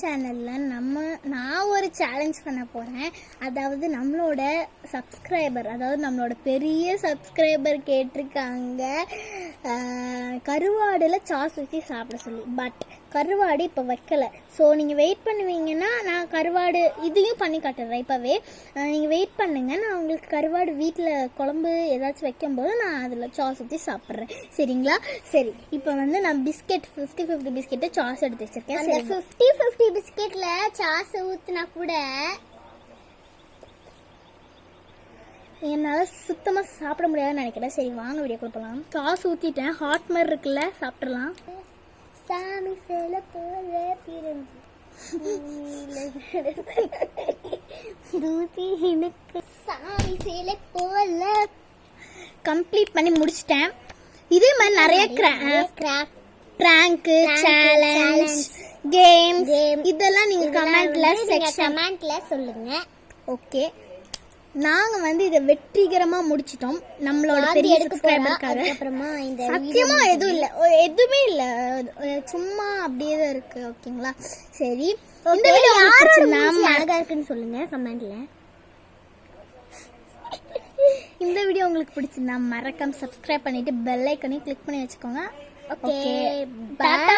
சேனலில் நான் ஒரு சேலஞ்ச் பண்ண போகிறேன். அதாவது நம்மளோட சப்ஸ்கிரைபர், அதாவது நம்மளோட பெரிய சப்ஸ்கிரைபர் கேட்டிருக்காங்க கருவாடில் சாஸ் ஊற்றி சாப்பிட சொல்லி. பட் கருவாடு இப்போ வைக்கல. ஸோ நீங்கள் வெயிட் பண்ணுவீங்கன்னா நான் கருவாடு இதையும் பண்ணி காட்டுறேன். இப்போவே நீங்கள் வெயிட் பண்ணுங்க, நான் உங்களுக்கு கருவாடு வீட்டில் குழம்பு ஏதாச்சும் வைக்கும்போது நான் அதில் சாஸ் ஊற்றி சாப்பிட்றேன். சரிங்களா? சரி, இப்போ வந்து நான் பிஸ்கெட் 50-50 பிஸ்கெட்டை சாஸ் எடுத்து வச்சிருக்கேன். அந்த 50-50 பிஸ்கெட்ல சாஸ் ஊற்றினா கூட என்னால் சுத்தமாக சாப்பிட முடியாதுன்னு நினைக்கிறேன். சரி வாங்க வீடியோ கொடுக்கலாம். சாஸ் ஊற்றிட்டேன், ஹாட் மாதிரி இருக்குல்ல, சாப்பிட்றலாம். சாமி சேல போல பிறந்து சாமி சேல போல கம்ப்ளீட் பண்ணி முடிச்சிட்டேன். இதே மாதிரி நிறைய பிராங்க், சேலஞ்ச், கேம்ஸ் இதெல்லாம் நீங்க கமெண்ட்ல சொல்லுங்க. ஓகே, நாங்க வந்து இதை வெற்றிகரமா முடிச்சிட்டோம். நம்மளோட பெரிய சப்ஸ்கிரைபருக்காக. அப்புறமா இந்த சத்தியமா எதுவுமே இல்ல, சும்மா அப்படியே தான் இருக்கு. ஓகேங்களா? சரி, இந்த வீடியோ அழகா இருக்குன்னு சொல்லுங்க கமெண்ட்ல. இந்த வீடியோ உங்களுக்கு பிடிச்சிருந்தா மறக்காம சப்ஸ்கிரைப் பண்ணிட்டு பெல் ஐக்கனையும் கிளிக் பண்ணி வச்சுக்கோங்க. ஓகே, டாடா.